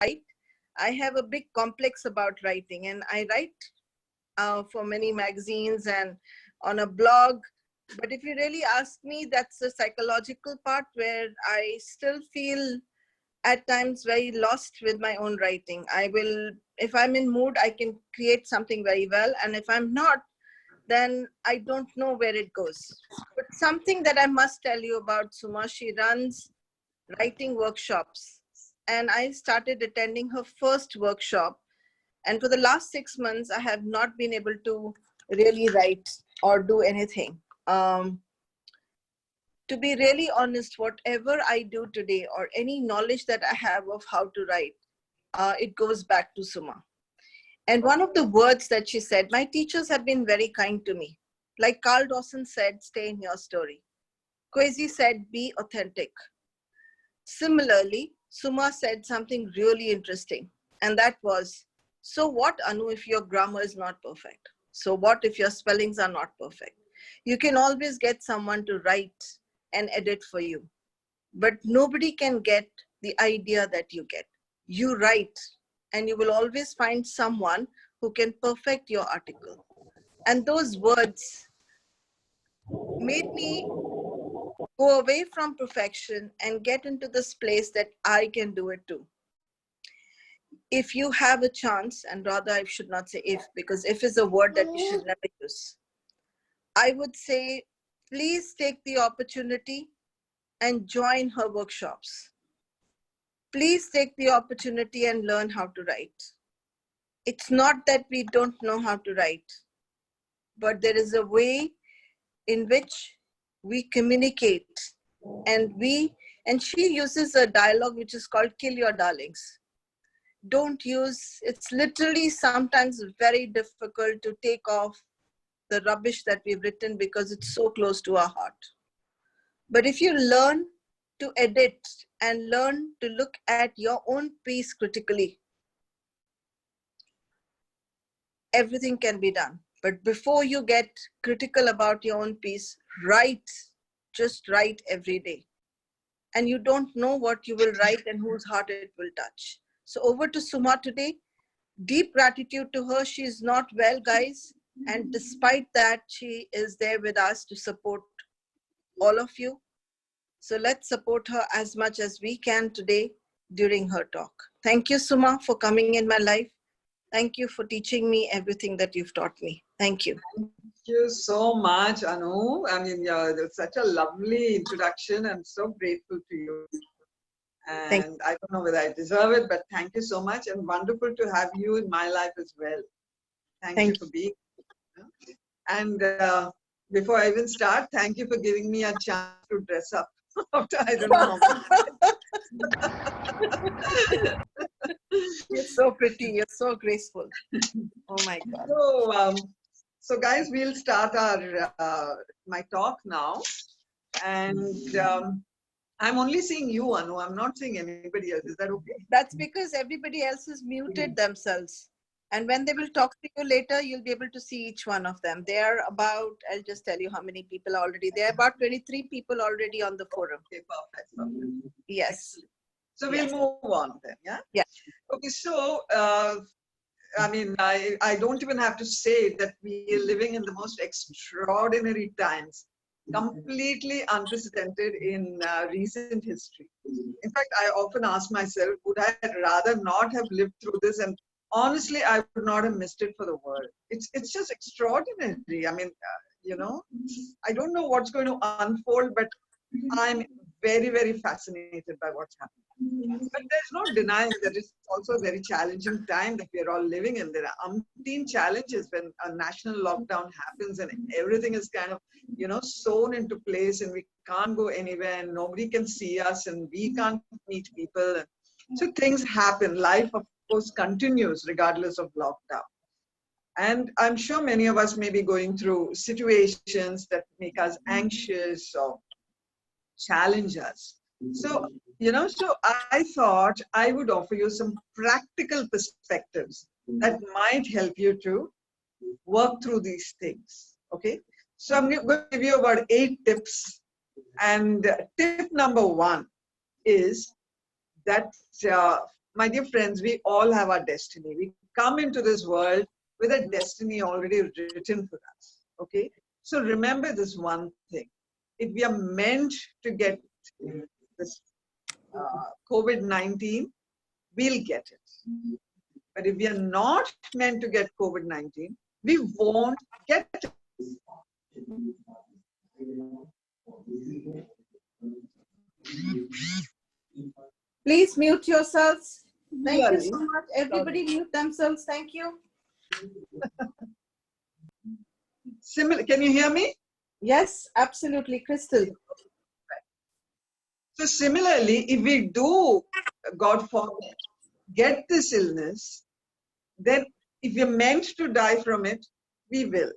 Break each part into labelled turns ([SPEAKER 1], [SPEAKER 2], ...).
[SPEAKER 1] write. I have a big complex about writing, and I write for many magazines and on a blog. But if you really ask me, that's the psychological part where I still feel at times very lost with my own writing. I will, if I'm in mood, I can create something very well. And if I'm not, then I don't know where it goes. But something that I must tell you about Suma, she runs writing workshops. And I started attending her first workshop. And for the last 6 months, I have not been able to really write or do anything. To be really honest, whatever I do today or any knowledge that I have of how to write, it goes back to Suma. And one of the words that she said, my teachers have been very kind to me. Like Carl Dawson said, stay in your story. Kwesi said, be authentic. Similarly, Suma said something really interesting. And that was, so what, Anu, if your grammar is not perfect? So what if your spellings are not perfect? You can always get someone to write and edit for you. But nobody can get the idea that you get. You write, and you will always find someone who can perfect your article. And those words made me go away from perfection and get into this place that I can do it too. If you have a chance, and rather I should not say if, because if is a word that you should never use. I would say, please take the opportunity and join her workshops. Please take the opportunity and learn how to write. It's not that we don't know how to write, but there is a way in which we communicate, and she uses a dialogue which is called kill your darlings. Don't use, it's literally sometimes very difficult to take off the rubbish that we've written because it's so close to our heart. But if you learn to edit and learn to look at your own piece critically, everything can be done. But before you get critical about your own piece, write, just write every day. And you don't know what you will write and whose heart it will touch. So over to Suma today. Deep gratitude to her. She is not well, guys. And despite that, she is there with us to support all of you. So let's support her as much as we can today during her talk. Thank you, Suma, for coming in my life. Thank you for teaching me everything that you've taught me. Thank you.
[SPEAKER 2] Thank you so much, Anu. I mean, it's such a lovely introduction. I'm so grateful to you. And I don't know whether I deserve it, but thank you so much. And wonderful to have you in my life as well. Thank you for being here. And before I even start, thank you for giving me a chance to dress up. After I don't know how much.
[SPEAKER 1] You're so pretty. You're so graceful. Oh my
[SPEAKER 2] God. So guys, we'll start our my talk now. And I'm only seeing you, Anu. I'm not seeing anybody else. Is that okay?
[SPEAKER 1] That's because everybody else has muted themselves. And when they will talk to you later, you'll be able to see each one of them. They are about, I'll just tell you how many people already. There are about 23 people already on the forum.
[SPEAKER 2] Okay, perfect.
[SPEAKER 1] Yes.
[SPEAKER 2] So we'll move on then, yeah?
[SPEAKER 1] Yeah.
[SPEAKER 2] Okay, so, I mean, I don't even have to say that we are living in the most extraordinary times, completely unprecedented in recent history. In fact, I often ask myself, would I rather not have lived through this? And honestly, I would not have missed it for the world. It's just extraordinary. I mean, you know, I don't know what's going to unfold, but I'm very, very fascinated by what's happening. But there's no denying that it's also a very challenging time that we're all living in. There are umpteen challenges when a national lockdown happens and everything is kind of, you know, sewn into place and we can't go anywhere and nobody can see us and we can't meet people. So things happen. Life, of course, continues regardless of lockdown. And I'm sure many of us may be going through situations that make us anxious or challenge us. So, you know, so I thought I would offer you some practical perspectives that might help you to work through these things. Okay. So I'm going to give you about 8 tips. And tip number 1 is that my dear friends, we all have our destiny. We come into this world with a destiny already written for us. Okay? So remember this one thing. If we are meant to get this COVID-19, we'll get it. But if we are not meant to get COVID-19, we won't get it.
[SPEAKER 1] Please mute yourselves. Thank you
[SPEAKER 2] Similarly,
[SPEAKER 1] so much. Everybody mute themselves. Thank you.
[SPEAKER 2] can you hear me?
[SPEAKER 1] Yes, absolutely, Crystal.
[SPEAKER 2] So similarly, if we do, God forbid, get this illness, then if we are meant to die from it, we will.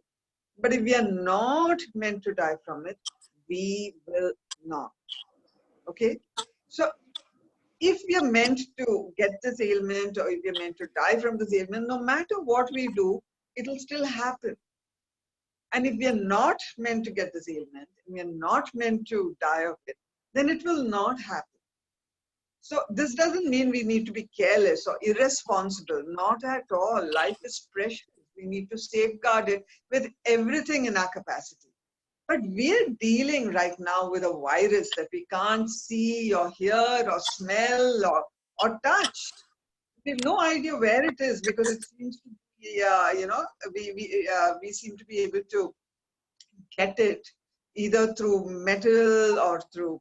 [SPEAKER 2] But if we are not meant to die from it, we will not. Okay? So if we are meant to get this ailment or if we are meant to die from this ailment, no matter what we do, it'll still happen. And if we are not meant to get this ailment, we are not meant to die of it, then it will not happen. So this doesn't mean we need to be careless or irresponsible. Not at all. Life is precious. We need to safeguard it with everything in our capacity. But we're dealing right now with a virus that we can't see or hear or smell or touch. We have no idea where it is because it seems to be, we seem to be able to get it either through metal or through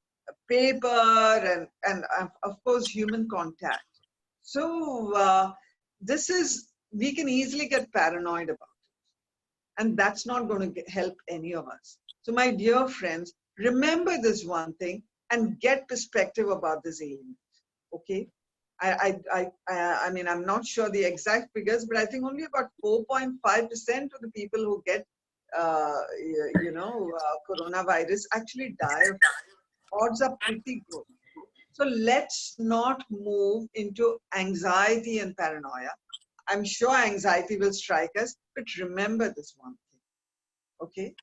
[SPEAKER 2] paper and of course human contact. So this is, we can easily get paranoid about it, and that's not going to help any of us. So my dear friends, remember this one thing and get perspective about this ailment. Okay, I mean, I'm not sure the exact figures, but I think only about 4.5% of the people who get, coronavirus actually die of it. Odds are pretty good. So let's not move into anxiety and paranoia. I'm sure anxiety will strike us, but remember this one thing, okay?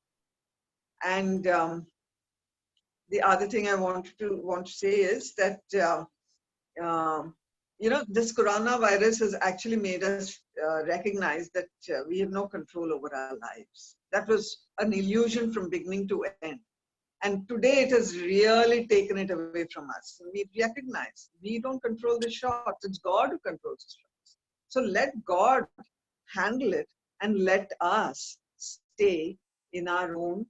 [SPEAKER 2] And the other thing I want to say is that this coronavirus has actually made us recognize that we have no control over our lives. That was an illusion from beginning to end. And today it has really taken it away from us. We recognize we don't control the shots. It's God who controls the shots. So let God handle it and let us stay in our own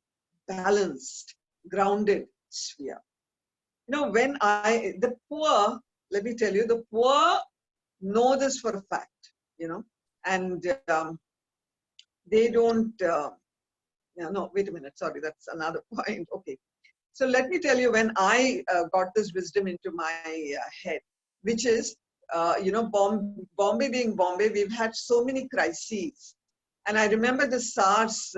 [SPEAKER 2] balanced, grounded sphere. When the poor, let me tell you, the poor know this for a fact, and they don't, no, wait a minute, sorry, that's another point. Okay. So let me tell you when I got this wisdom into my head, which is, Bombay being Bombay, we've had so many crises. And I remember the SARS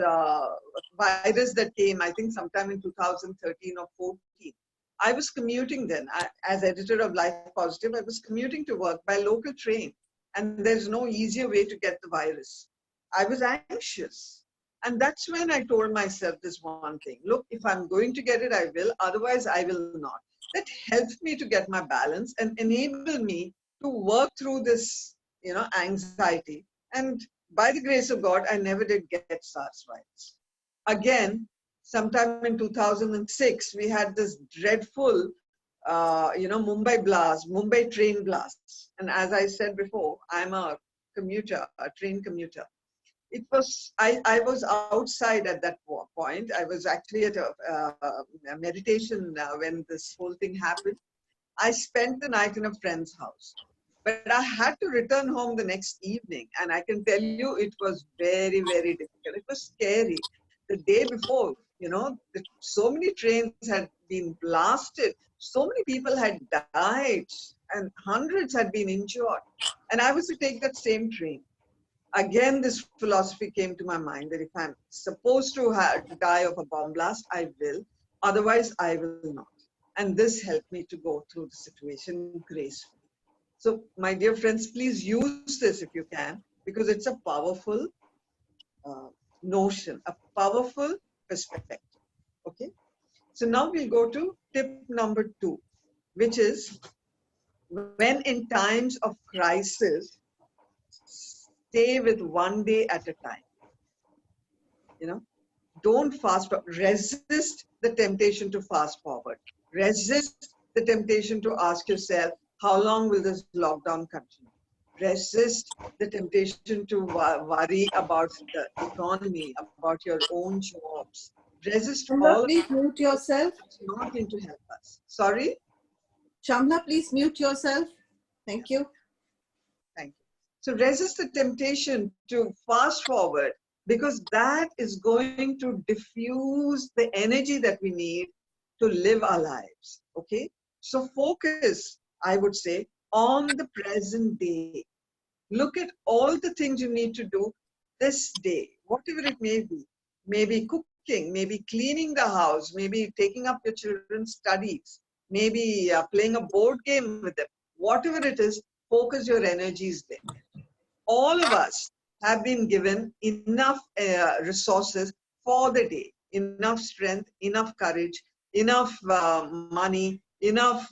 [SPEAKER 2] virus that came, I think sometime in 2013 or 14. I was commuting then, as editor of Life Positive, I was commuting to work by local train. And there's no easier way to get the virus. I was anxious. And that's when I told myself this one thing. Look, if I'm going to get it, I will. Otherwise, I will not. That helped me to get my balance and enable me to work through this, anxiety. And by the grace of God, I never did get SARS virus. Again, sometime in 2006, we had this dreadful, Mumbai train blast. And as I said before, I'm a commuter, a train commuter. It was, I was outside at that point. I was actually at a meditation when this whole thing happened. I spent the night in a friend's house. But I had to return home the next evening. And I can tell you, it was very, very difficult. It was scary. The day before, so many trains had been blasted. So many people had died and hundreds had been injured. And I was to take that same train. Again, this philosophy came to my mind that if I'm supposed to die of a bomb blast, I will. Otherwise, I will not. And this helped me to go through the situation gracefully. So, my dear friends, please use this if you can, because it's a powerful notion, a powerful perspective. Okay. So now we'll go to tip number 2, which is When in times of crisis, stay with one day at a time. You know, don't fast, resist the temptation to fast forward. Resist the temptation to ask yourself, how long will this lockdown continue? Resist the temptation to worry about the economy, about your own jobs. Resist all
[SPEAKER 1] Shamla,
[SPEAKER 2] of
[SPEAKER 1] please mute yourself.
[SPEAKER 2] that's not going to help us. Sorry?
[SPEAKER 1] Shamla, please mute yourself. Thank you.
[SPEAKER 2] Thank you. So resist the temptation to fast forward, because that is going to diffuse the energy that we need to live our lives. Okay? So focus, I would say, on the present day. Look at all the things you need to do this day, whatever it may be. Maybe cooking, maybe cleaning the house, maybe taking up your children's studies, maybe playing a board game with them. Whatever it is, focus your energies there. All of us have been given enough resources for the day, enough strength, enough courage, enough money, enough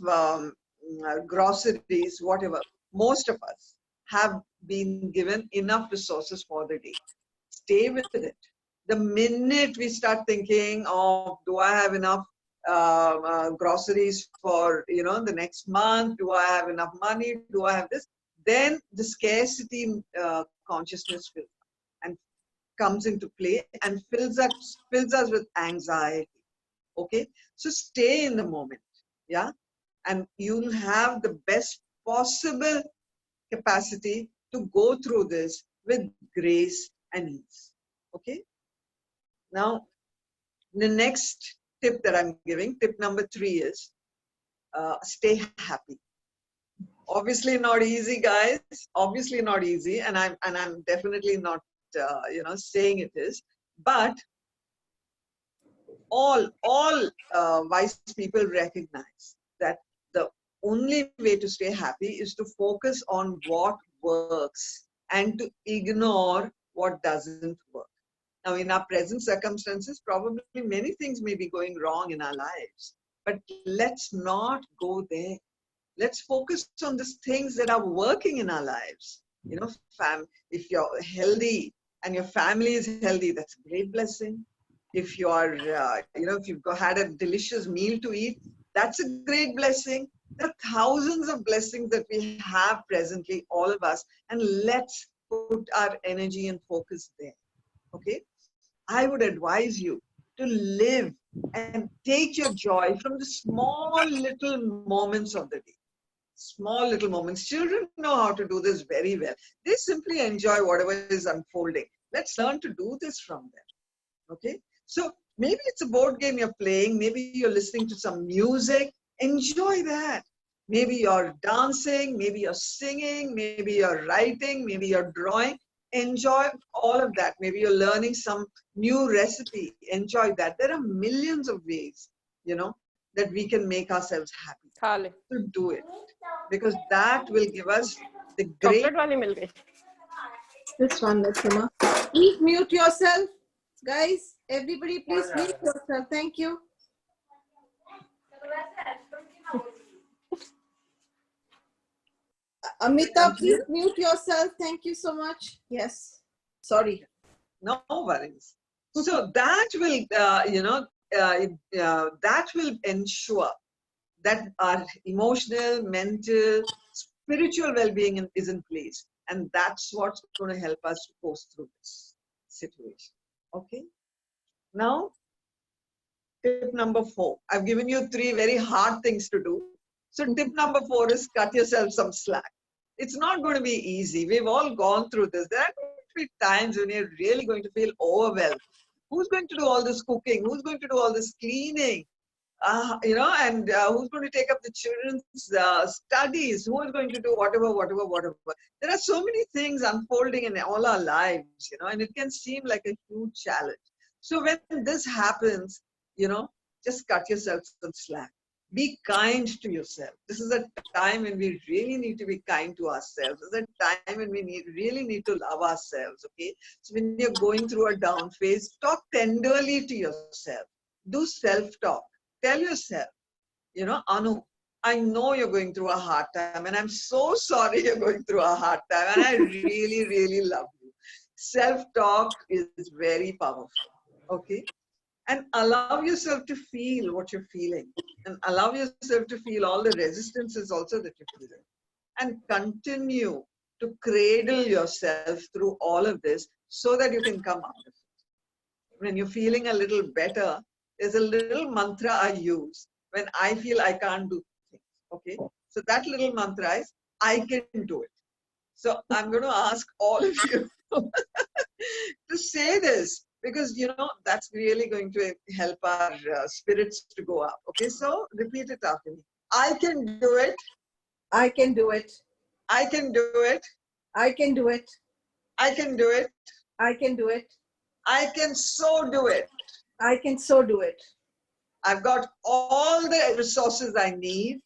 [SPEAKER 2] groceries, whatever. Most of us have been given enough resources for the day. Stay with it. The minute we start thinking of, do I have enough groceries for the next month? Do I have enough money? Do I have this? Then the scarcity consciousness and comes into play and fills us with anxiety. Okay, so stay in the moment, yeah, and you'll have the best possible capacity to go through this with grace and ease. Okay, now the next tip that I'm giving, tip number 3 is stay happy. Obviously not easy, guys. Obviously not easy, and I'm definitely not saying it is. But all wise people recognize that the only way to stay happy is to focus on what works and to ignore what doesn't work. Now, in our present circumstances, probably many things may be going wrong in our lives, but let's not go there. Let's focus on the things that are working in our lives. If you're healthy and your family is healthy, that's a great blessing. If you are, if you've had a delicious meal to eat, that's a great blessing. There are thousands of blessings that we have presently, all of us, and let's put our energy and focus there. Okay? I would advise you to live and take your joy from the small little moments of the day. Small little moments. Children know how to do this very well. They simply enjoy whatever is unfolding. Let's learn to do this from them. Okay? So maybe it's a board game you're playing. Maybe you're listening to some music. Enjoy that. Maybe you're dancing. Maybe you're singing. Maybe you're writing. Maybe you're drawing. Enjoy all of that. Maybe you're learning some new recipe. Enjoy that. There are millions of ways, that we can make ourselves happy. To do it. Because that will give us the great...
[SPEAKER 1] This one, Suma. Please mute yourself. Guys, everybody please mute yourself. Thank you. Amita, please mute yourself. Thank you so much. Yes. Sorry.
[SPEAKER 2] No worries. So that will, that will ensure that our emotional, mental, spiritual well-being is in place. And that's what's going to help us to coast through this situation. Okay. Now, tip number 4. I've given you 3 very hard things to do. So tip number 4 is cut yourself some slack. It's not going to be easy. We've all gone through this. There are going to be times when you're really going to feel overwhelmed. Who's going to do all this cooking? Who's going to do all this cleaning? And who's going to take up the children's studies? Who is going to do whatever. There are so many things unfolding in all our lives, and it can seem like a huge challenge. So when this happens, just cut yourself some slack. Be kind to yourself. This is a time when we really need to be kind to ourselves. This is a time when we really need to love ourselves, okay? So when you're going through a down phase, talk tenderly to yourself. Do self-talk. Tell yourself, Anu, I know you're going through a hard time, and I'm so sorry you're going through a hard time, and I really, really love you. Self-talk is very powerful, okay? And allow yourself to feel what you're feeling, and allow yourself to feel all the resistances also that you're feeling, and continue to cradle yourself through all of this so that you can come out of it. When you're feeling a little better, there's a little mantra I use when I feel I can't do things. Okay. So that little mantra is, I can do it. So I'm going to ask all of you to say this, because that's really going to help our spirits to go up. Okay. So repeat it after me. I can do it.
[SPEAKER 1] I can do it.
[SPEAKER 2] I can do it.
[SPEAKER 1] I can do it.
[SPEAKER 2] I can do it.
[SPEAKER 1] I can do it.
[SPEAKER 2] I can so do it.
[SPEAKER 1] I can so do it.
[SPEAKER 2] I've got all the resources I need.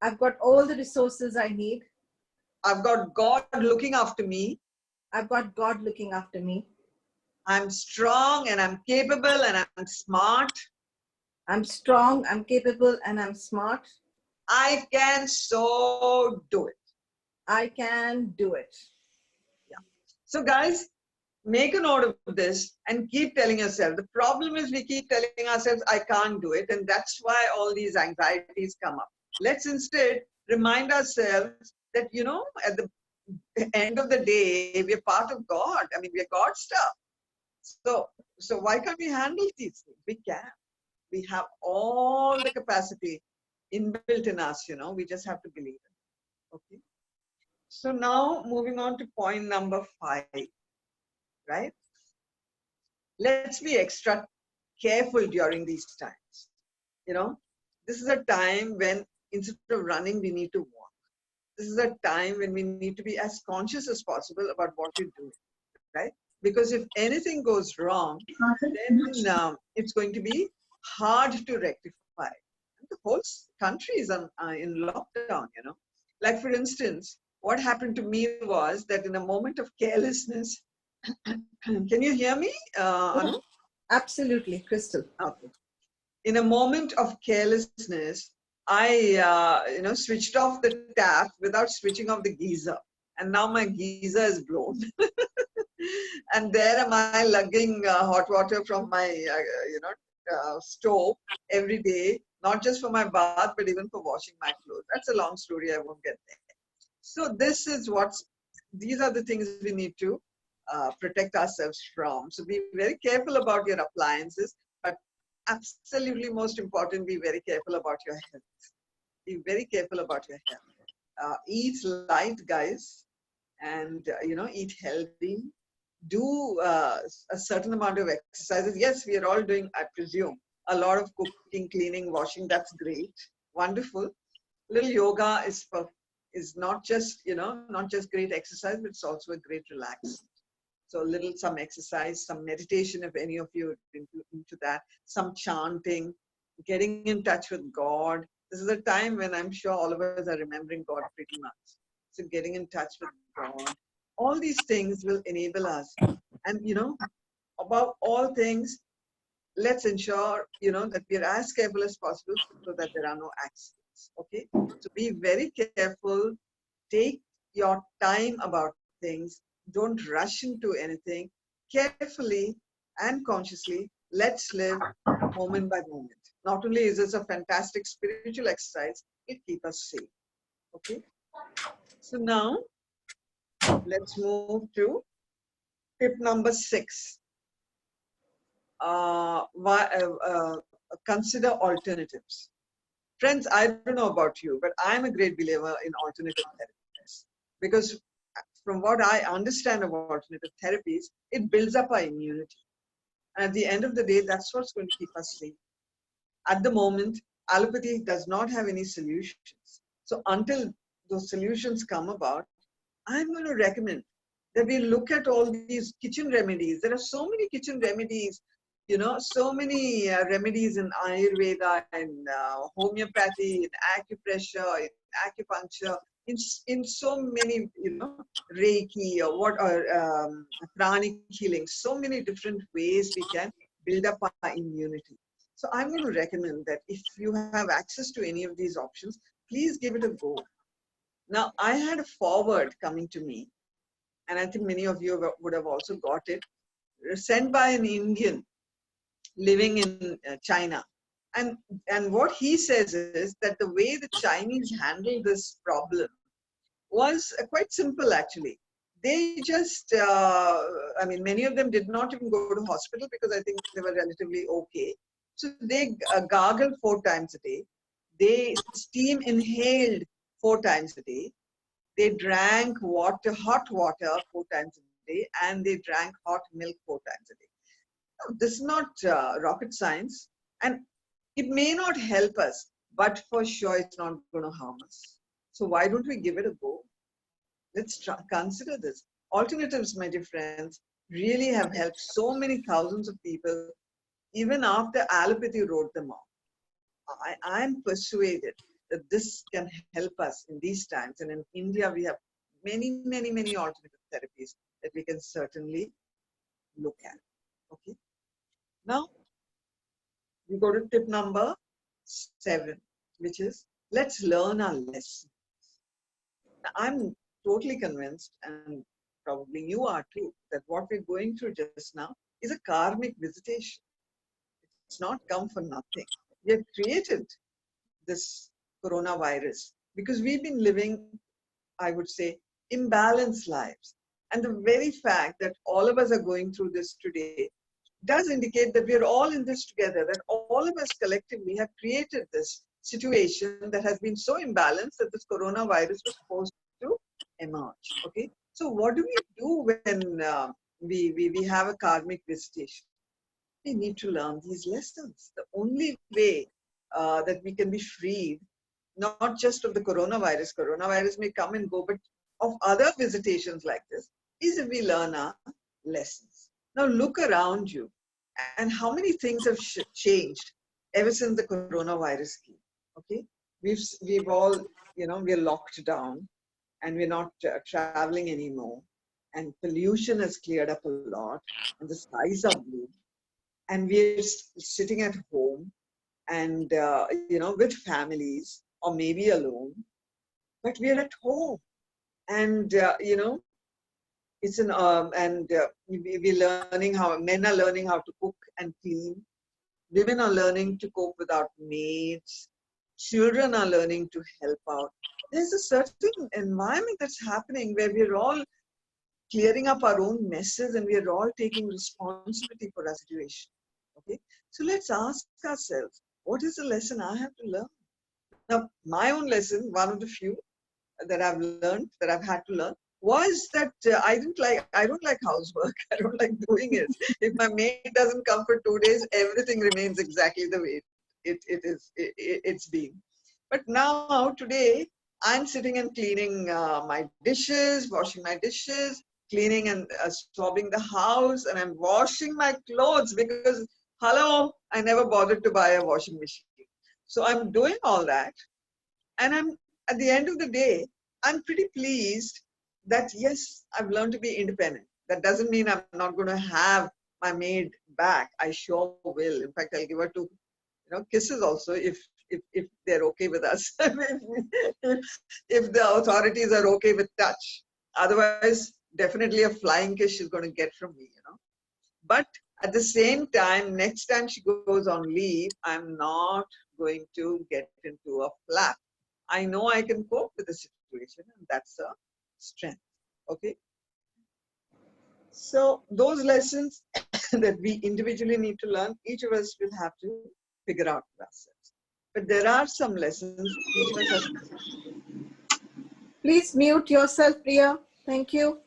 [SPEAKER 1] I've got all the resources I need.
[SPEAKER 2] I've got God looking after me.
[SPEAKER 1] I've got God looking after me.
[SPEAKER 2] I'm strong and I'm capable and I'm smart.
[SPEAKER 1] I'm strong, I'm capable, and I'm smart.
[SPEAKER 2] I can so do it.
[SPEAKER 1] I can do it.
[SPEAKER 2] Yeah. So guys, make a note of this and keep telling yourself. The problem is we keep telling ourselves, I can't do it. And that's why all these anxieties come up. Let's instead remind ourselves that, at the end of the day, we're part of God. I mean, we're God stuff. So why can't we handle these things? We can. We have all the capacity inbuilt in us, we just have to believe it. Okay. So now moving on to point number 5, right? Let's be extra careful during these times. This is a time when instead of running, we need to walk. This is a time when we need to be as conscious as possible about what we're doing, right? Because if anything goes wrong, then it's going to be hard to rectify. The whole country is in lockdown, Like, for instance, what happened to me was that in a moment of carelessness, can you hear me, Anu?
[SPEAKER 1] Absolutely, Crystal.
[SPEAKER 2] Okay. In a moment of carelessness, I, switched off the tap without switching off the geyser. And now my geyser is blown. And there am I lugging hot water from my, stove every day, not just for my bath, but even for washing my clothes. That's a long story. I won't get there. So these are the things we need to protect ourselves from. So be very careful about your appliances, but absolutely most important, be very careful about your health. Be very careful about your health. Eat light, guys, and, eat healthy. Do a certain amount of exercises. Yes, we are all doing, I presume, a lot of cooking, cleaning, washing. That's great. Wonderful. Little yoga is not just, not just great exercise, but it's also a great relax. So some exercise, some meditation, if any of you are into that, some chanting, getting in touch with God. This is a time when I'm sure all of us are remembering God pretty much. So getting in touch with God. All these things will enable us. And, above all things, let's ensure, that we're as careful as possible so that there are no accidents. Okay? So be very careful. Take your time about things. Don't rush into anything. Carefully and consciously, let's live moment by moment. Not only is this a fantastic spiritual exercise, it keeps us safe. Okay? So now, let's move to tip number 6. Consider alternatives. Friends, I don't know about you, but I'm a great believer in alternative therapies, because from what I understand of alternative therapies, it builds up our immunity. And at the end of the day, that's what's going to keep us safe. At the moment, allopathy does not have any solutions. So until those solutions come about, I'm going to recommend that we look at all these kitchen remedies. There are so many kitchen remedies, so many remedies in Ayurveda, in homeopathy, in acupressure, in acupuncture, in so many, Reiki or pranic healing, so many different ways we can build up our immunity. So I'm going to recommend that if you have access to any of these options, Please give it a go. Now, I had a forward coming to me, and I think many of you would have also got it, sent by an Indian living in China. And, and what he says is that the way the Chinese handle this problem was quite simple actually. They just, I mean, many of them did not even go to hospital because I think they were relatively okay. So they gargled 4 times a day. They steam inhaled 4 times a day. They drank water, hot water 4 times a day, and they drank hot milk 4 times a day. Now, this is not rocket science, and it may not help us, but for sure it's not going to harm us. So why don't we give it a go? Let's consider this. Alternatives, my dear friends, really have helped so many thousands of people, even after allopathy wrote them off. I'm persuaded that this can help us in these times. And in India, we have many, many, many alternative therapies that we can certainly look at. Okay. Now, we go to tip number 7, which is let's learn our lesson. Now, I'm totally convinced, and probably you are too, that what we're going through just now is a karmic visitation. It's not come for nothing. We have created this coronavirus because we've been living, I would say, imbalanced lives. And the very fact that all of us are going through this today does indicate that we're all in this together, that all of us collectively have created this situation that has been so imbalanced that this coronavirus was forced to emerge. Okay, so what do we do when we have a karmic visitation? We need to learn these lessons. The only way that we can be freed, not just of the coronavirus may come and go, but of other visitations like this, is if we learn our lessons. Now look around you, and how many things have changed ever since the coronavirus came. Okay, we've all, we're locked down, and we're not traveling anymore, and pollution has cleared up a lot, and the skies are blue, and we're sitting at home, and with families or maybe alone, but we're at home, and it's an and we're learning how men are learning how to cook and clean. Women are learning to cope without maids. Children are learning to help out. There's a certain environment that's happening where we're all clearing up our own messes, and we're all taking responsibility for our situation. Okay, so let's ask ourselves, what is the lesson I have to learn? Now, my own lesson, one of the few that I've learned, that I've had to learn, was that I don't like housework. I don't like doing it. If my maid doesn't come for 2 days, everything remains exactly the way it's been. But now, today, I'm sitting and cleaning my dishes, washing my dishes, cleaning and swabbing the house, and I'm washing my clothes because, hello, I never bothered to buy a washing machine. So I'm doing all that, and I'm at the end of the day, I'm pretty pleased that yes, I've learned to be independent. That doesn't mean I'm not going to have my maid back. I sure will. In fact, I'll give her 2, kisses also if they're okay with us. if the authorities are okay with touch. Otherwise, definitely a flying kiss she's going to get from me. But at the same time, next time she goes on leave, I'm not going to get into a flap. I know I can cope with the situation, and that's a strength. Okay. So those lessons that we individually need to learn, each of us will have to figure out for ourselves. But there are some lessons each of us has to.
[SPEAKER 1] Please mute yourself, Priya. Thank you.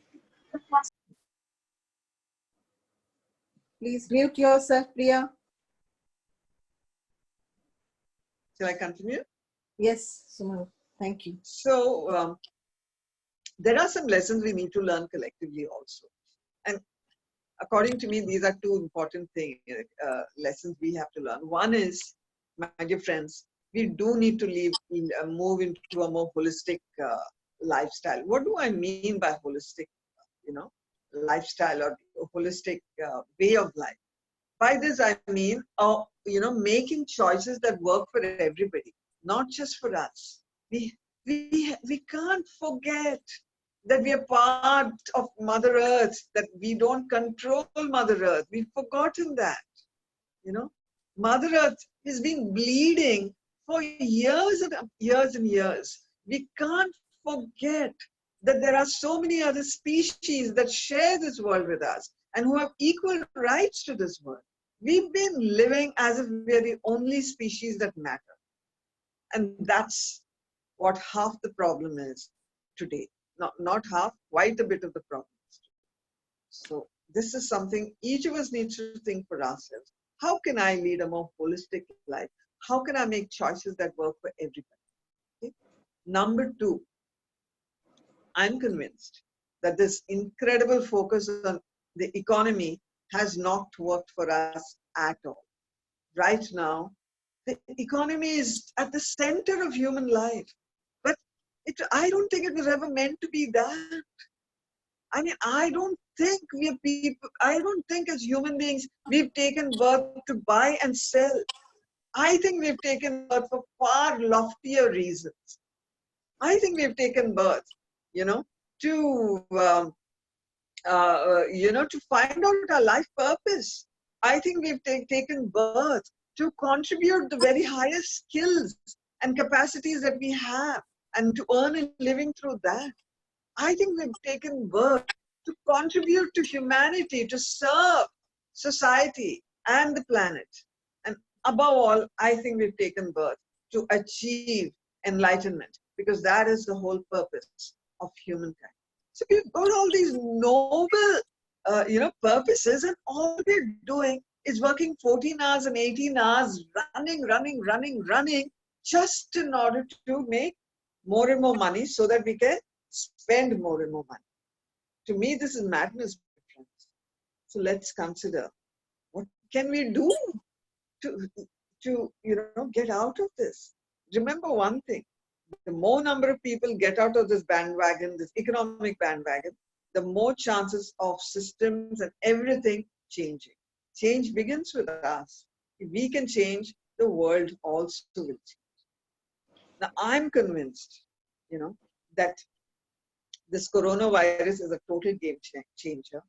[SPEAKER 1] Please mute yourself, Priya.
[SPEAKER 2] Shall I continue?
[SPEAKER 1] Yes, Suma. Thank you.
[SPEAKER 2] So there are some lessons we need to learn collectively also. And according to me, these are 2 important lessons we have to learn. One is, my dear friends, we do need to move into a more holistic lifestyle. What do I mean by holistic, lifestyle or holistic way of life? By this, I mean, making choices that work for everybody, not just for us. We can't forget that we are part of Mother Earth, that we don't control Mother Earth. We've forgotten that. You know, Mother Earth has been bleeding for years and years and years. We can't forget that there are so many other species that share this world with us and who have equal rights to this world. We've been living as if we are the only species that matter. And that's what half the problem is today. Not half, quite a bit of the problem. So this is something each of us needs to think for ourselves. How can I lead a more holistic life? How can I make choices that work for everybody? Okay? Number two, I'm convinced that this incredible focus on the economy has not worked for us at all. Right now, the economy is at the center of human life. But I don't think it was ever meant to be that. I mean, I don't think we are people, I don't think as human beings we've taken birth to buy and sell. I think we've taken birth for far loftier reasons. I think we've taken birth, you know, to to find out our life purpose. I think we've taken birth to contribute the very highest skills and capacities that we have and to earn a living through that. I think we've taken birth to contribute to humanity, to serve society and the planet. And above all, I think we've taken birth to achieve enlightenment, because that is the whole purpose of humankind. So we've got all these noble, purposes, and all we're doing is working 14 hours and 18 hours, running, just in order to make more and more money so that we can spend more and more money. To me, this is madness, friends. So let's consider what can we do to get out of this. Remember one thing: the more number of people get out of this bandwagon, this economic bandwagon, the more chances of systems and everything changing. Change begins with us. If we can change, the world also will change. Now, I'm convinced, that this coronavirus is a total game changer.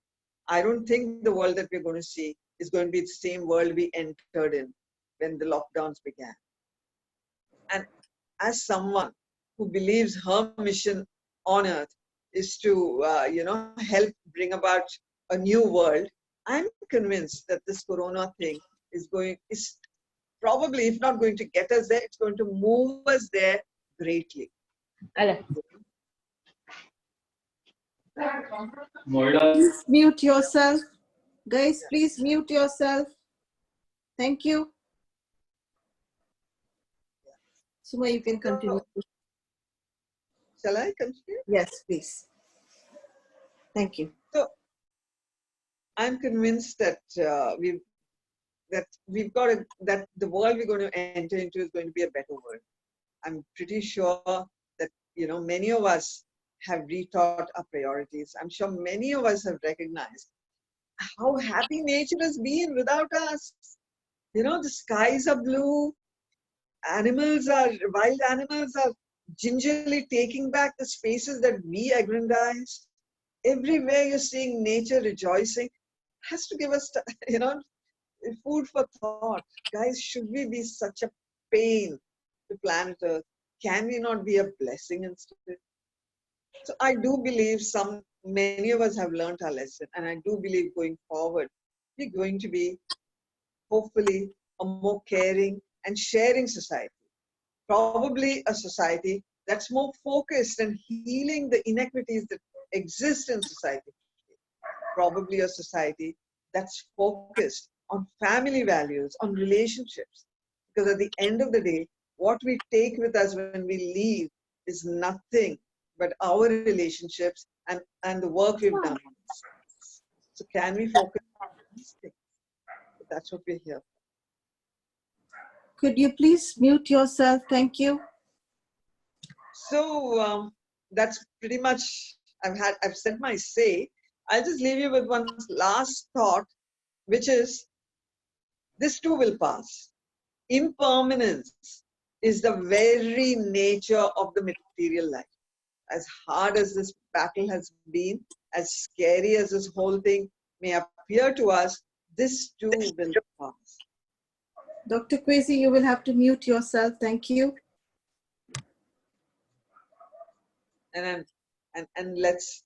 [SPEAKER 2] I don't think the world that we're going to see is going to be the same world we entered in when the lockdowns began. And as someone who believes her mission on earth is to, help bring about a new world, I'm convinced that this corona thing is probably, if not going to get us there, it's going to move us there greatly.
[SPEAKER 1] Please mute yourself. Guys, please mute yourself. Thank you. Suma, you can continue.
[SPEAKER 2] Shall I continue?
[SPEAKER 1] Yes, please. Thank you.
[SPEAKER 2] So, I'm convinced that we've got that the world we're going to enter into is going to be a better world. I'm pretty sure that many of us have rethought our priorities. I'm sure many of us have recognized how happy nature has been without us. The skies are blue. Wild animals are gingerly taking back the spaces that we aggrandized. Everywhere you're seeing nature rejoicing has to give us, food for thought. Guys, should we be such a pain to planet Earth? Can we not be a blessing instead? So I do believe many of us have learned our lesson, and I do believe going forward, we're going to be hopefully a more caring and sharing society. Probably a society that's more focused and healing the inequities that exist in society. Probably a society that's focused on family values, on relationships. Because at the end of the day, what we take with us when we leave is nothing but our relationships and the work we've done. So can we focus on these things? That's what we're here for.
[SPEAKER 1] Could you please mute yourself? Thank you.
[SPEAKER 2] So that's pretty much, I've said my say. I'll just leave you with one last thought, which is this too will pass. Impermanence is the very nature of the material life. As hard as this battle has been, as scary as this whole thing may appear to us, this too will pass.
[SPEAKER 1] Dr. Kwesi, you will have to mute yourself. Thank you.
[SPEAKER 2] And let's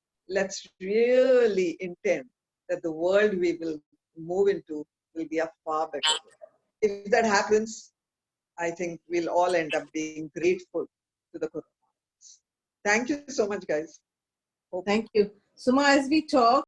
[SPEAKER 2] really intend that the world we will move into will be a far better world. If that happens, I think we'll all end up being grateful to the Corona. Thank you so much, guys.
[SPEAKER 1] Thank you. Suma, as we talk,